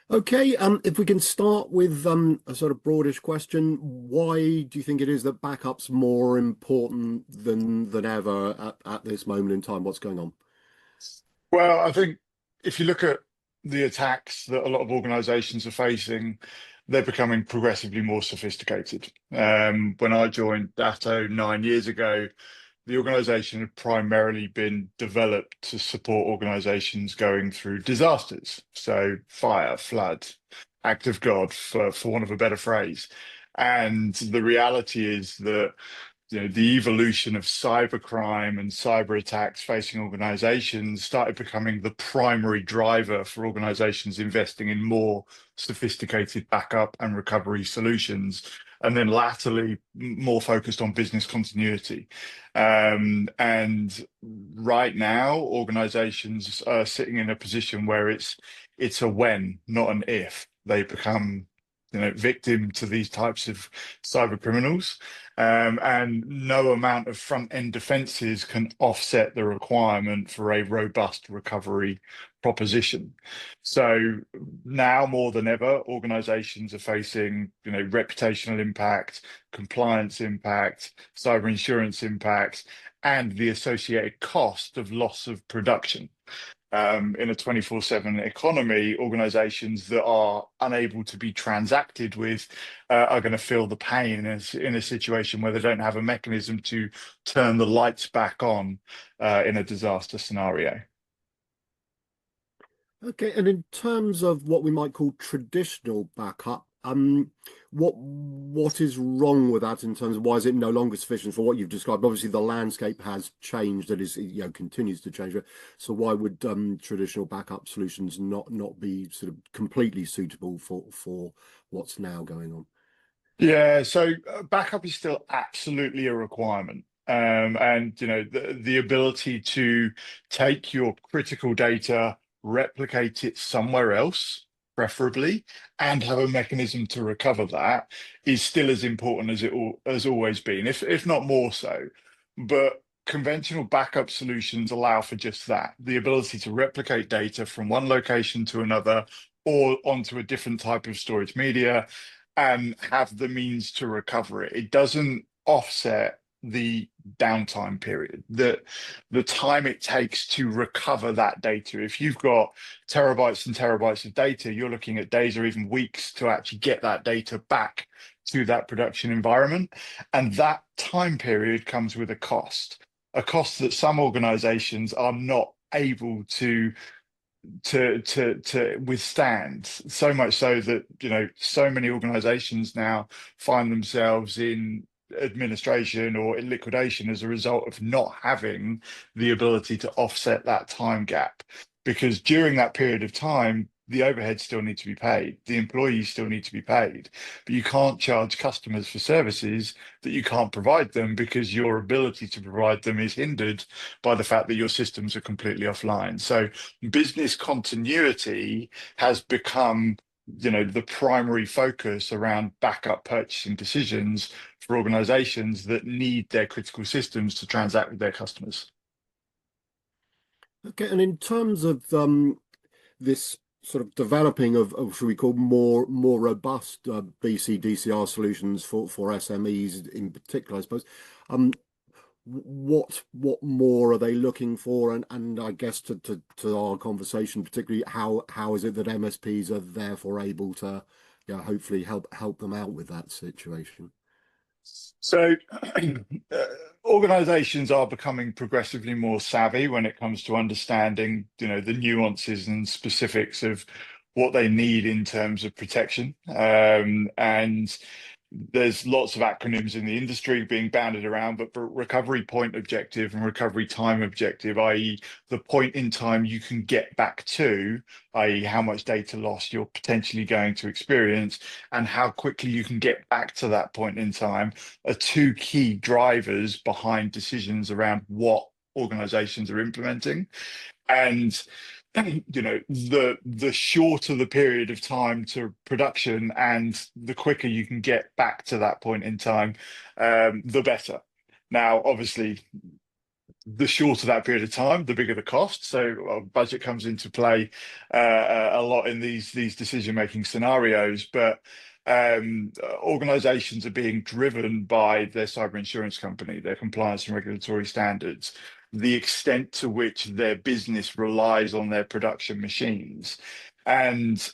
Okay, if we can start with a sort of broadish question, why do you think it is that backup's more important than ever at this moment in time? What's going on? Well, I think if you look at the attacks that a lot of organizations are facing, they're becoming progressively more sophisticated. When I joined Datto 9 years ago, the organization had primarily been developed to support organizations going through disasters. So fire, flood, act of God, for want of a better phrase. And the reality is that the evolution of cybercrime and cyber attacks facing organizations started becoming the primary driver for organizations investing in more sophisticated backup and recovery solutions, and then latterly more focused on business continuity. And right now, organizations are sitting in a position where it's a when, not an if, they become victim to these types of cyber criminals. And no amount of front-end defenses can offset the requirement for a robust recovery proposition. So now more than ever, organizations are facing, reputational impact, compliance impact, cyber insurance impact, and the associated cost of loss of production. In a 24/7 economy, organizations that are unable to be transacted with are going to feel the pain in a situation where they don't have a mechanism to turn the lights back on in a disaster scenario. Okay, and in terms of what we might call traditional backup, what is wrong with that in terms of why is it no longer sufficient for what you've described? Obviously, the landscape has changed, that is, continues to change. So why would traditional backup solutions not be sort of completely suitable for what's now going on? Yeah, so backup is still absolutely a requirement. And the ability to take your critical data, replicate it somewhere else, preferably, and have a mechanism to recover that is still as important as it has always been, if not more so. But conventional backup solutions allow for just that, the ability to replicate data from one location to another or onto a different type of storage media and have the means to recover it. It doesn't offset the downtime period, the time it takes to recover that data. If you've got terabytes and terabytes of data, you're looking at days or even weeks to actually get that data back to that production environment. And that time period comes with a cost that some organizations are not able to withstand, so much so that so many organizations now find themselves in administration or in liquidation as a result of not having the ability to offset that time gap, because during that period of time the overheads still need to be paid, the employees still need to be paid, but you can't charge customers for services that you can't provide them because your ability to provide them is hindered by the fact that your systems are completely offline. So business continuity has become the primary focus around backup purchasing decisions for organizations that need their critical systems to transact with their customers. Okay, and in terms of this sort of developing of should we call more robust BC/DCR solutions for SMEs in particular, I suppose. What more are they looking for? And I guess to our conversation, particularly how is it that MSPs are therefore able to hopefully help them out with that situation? So organizations are becoming progressively more savvy when it comes to understanding, the nuances and specifics of what they need in terms of protection. And there's lots of acronyms in the industry being banded around, but for recovery point objective and recovery time objective, i.e. the point in time you can get back to, i.e. how much data loss you're potentially going to experience and how quickly you can get back to that point in time, are two key drivers behind decisions around what organizations are implementing. And the shorter the period of time to production and the quicker you can get back to that point in time, the better. Now, obviously, the shorter that period of time, the bigger the cost. So budget comes into play a lot in these decision-making scenarios. But organizations are being driven by their cyber insurance company, their compliance and regulatory standards, the extent to which their business relies on their production machines. And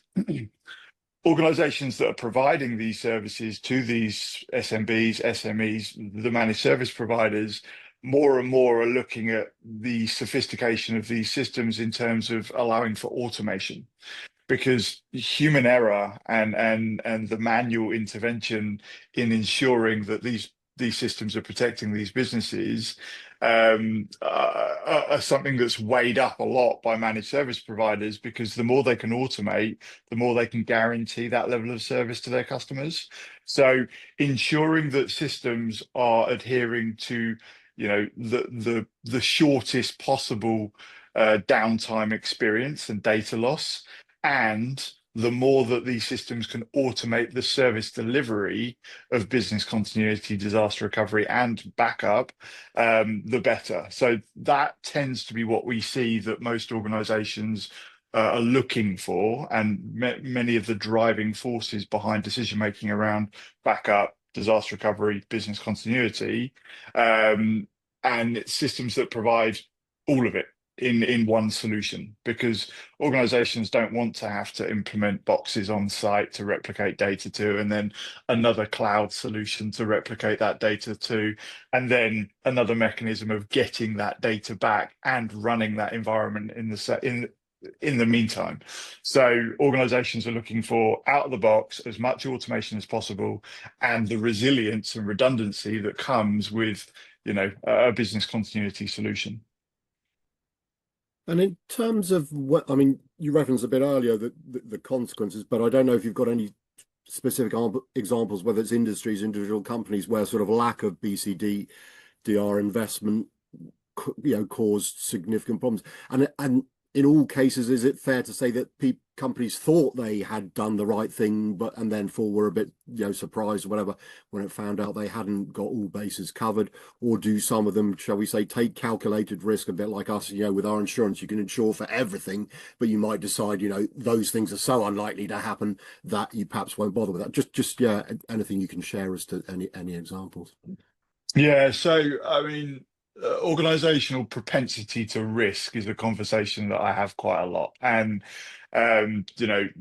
organizations that are providing these services to these SMBs, SMEs, the managed service providers, more and more are looking at the sophistication of these systems in terms of allowing for automation, because human error and the manual intervention in ensuring that these systems are protecting these businesses are something that's weighed up a lot by managed service providers, because the more they can automate, the more they can guarantee that level of service to their customers. So ensuring that systems are adhering to, the shortest possible downtime experience and data loss, and the more that these systems can automate the service delivery of business continuity, disaster recovery, and backup, the better. So that tends to be what we see that most organizations are looking for, and many of the driving forces behind decision making around backup, disaster recovery, business continuity, and it's systems that provide all of it in one solution, because organizations don't want to have to implement boxes on site to replicate data to, and then another cloud solution to replicate that data to, and then another mechanism of getting that data back and running that environment in the meantime. So organizations are looking for out of the box as much automation as possible, and the resilience and redundancy that comes with a business continuity solution. And in terms of what, I mean, you referenced a bit earlier the consequences, but I don't know if you've got any specific examples, whether it's industries, individual companies, where sort of lack of BCDR investment, caused significant problems. And in all cases, is it fair to say that companies thought they had done the right thing, and then were a bit, surprised or whatever when it found out they hadn't got all bases covered? Or do some of them, shall we say, take calculated risk, a bit like us? With our insurance, you can insure for everything, but you might decide, those things are so unlikely to happen that you perhaps won't bother with that. Just anything you can share as to any examples. Yeah, so I mean, organizational propensity to risk is a conversation that I have quite a lot. And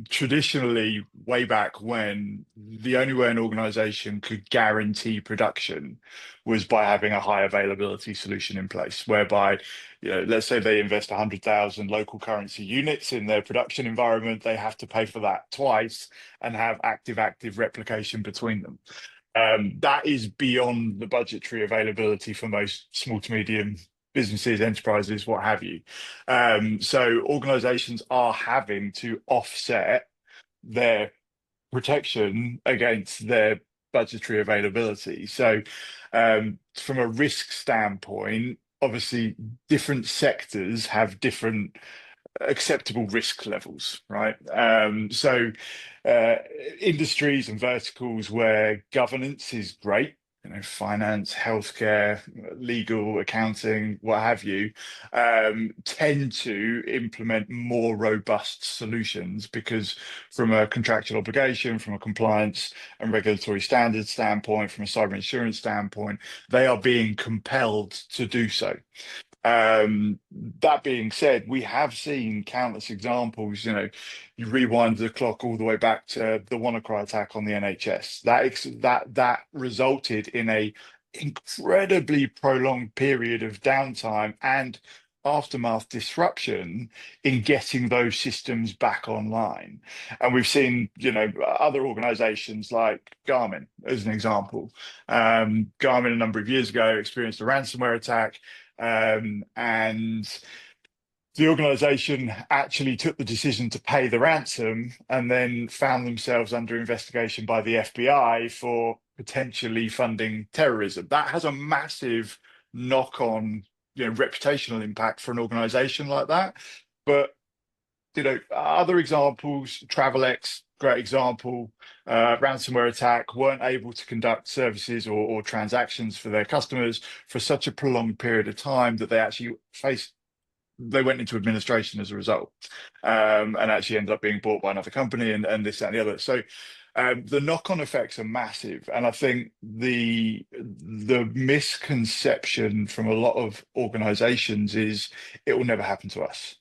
traditionally, way back when, the only way an organization could guarantee production was by having a high availability solution in place, whereby, let's say they invest 100,000 local currency units in their production environment, they have to pay for that twice and have active replication between them. That is beyond the budgetary availability for most small to medium businesses, enterprises, what have you. So organizations are having to offset their protection against their budgetary availability. So from a risk standpoint, obviously different sectors have different acceptable risk levels, right? So industries and verticals where governance is great, finance, healthcare, legal, accounting, what have you, tend to implement more robust solutions, because from a contractual obligation, from a compliance and regulatory standards standpoint, from a cyber insurance standpoint, they are being compelled to do so. That being said, we have seen countless examples. You rewind the clock all the way back to the WannaCry attack on the NHS. That resulted in a incredibly prolonged period of downtime and aftermath disruption in getting those systems back online. And we've seen, other organizations like Garmin, as an example. Garmin, a number of years ago, experienced a ransomware attack. And the organization actually took the decision to pay the ransom, and then found themselves under investigation by the FBI for potentially funding terrorism. That has a massive knock-on, reputational impact for an organization like that. But other examples, Travelex, great example, ransomware attack, weren't able to conduct services or transactions for their customers for such a prolonged period of time that they went into administration as a result, and actually ended up being bought by another company and this, that, and the other. So the knock-on effects are massive, and I think the misconception from a lot of organizations is it will never happen to us.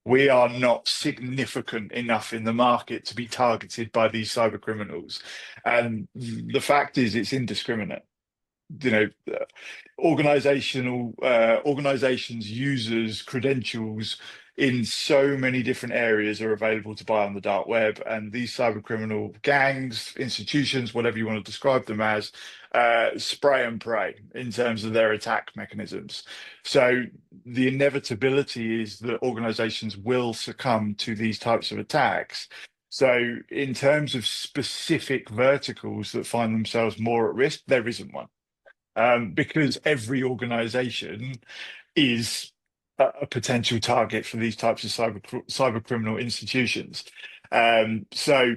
We are not significant enough in the market to be targeted by these cyber criminals. And the fact is, it's indiscriminate. You know, organizations, users, credentials in so many different areas are available to buy on the dark web, and these cyber criminal gangs, institutions, whatever you want to describe them as, spray and pray in terms of their attack mechanisms. So the inevitability is that organizations will succumb to these types of attacks. So in terms of specific verticals that find themselves more at risk, there isn't one. Because every organization is a potential target for these types of cyber criminal institutions. So,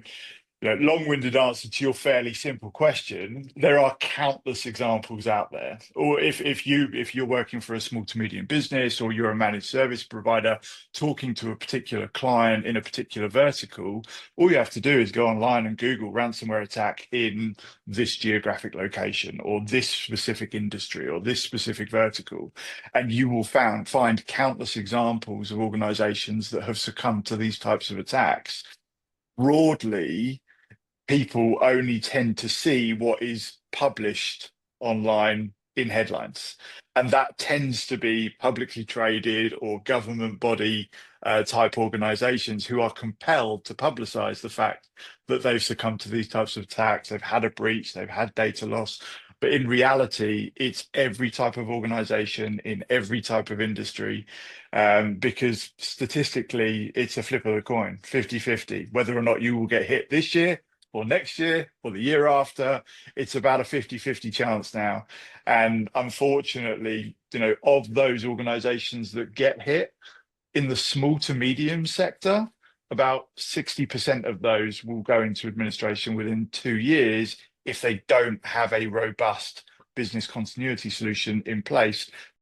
long-winded answer to your fairly simple question, there are countless examples out there. Or if you're working for a small to medium business, or you're a managed service provider talking to a particular client in a particular vertical, all you have to do is go online and Google ransomware attack in this geographic location, or this specific industry, or this specific vertical, and you will find countless examples of organizations that have succumbed to these types of attacks. Broadly, people only tend to see what is published online in headlines. And that tends to be publicly traded or government body type organizations who are compelled to publicize the fact that they've succumbed to these types of attacks, they've had a breach, they've had data loss. But in reality, it's every type of organization in every type of industry, because statistically, it's a flip of the coin, 50-50, whether or not you will get hit this year or next year or the year after. It's about a 50-50 chance now. And unfortunately, of those organizations that get hit in the small to medium sector, about 60% of those will go into administration within 2 years if they don't have a robust business continuity solution in place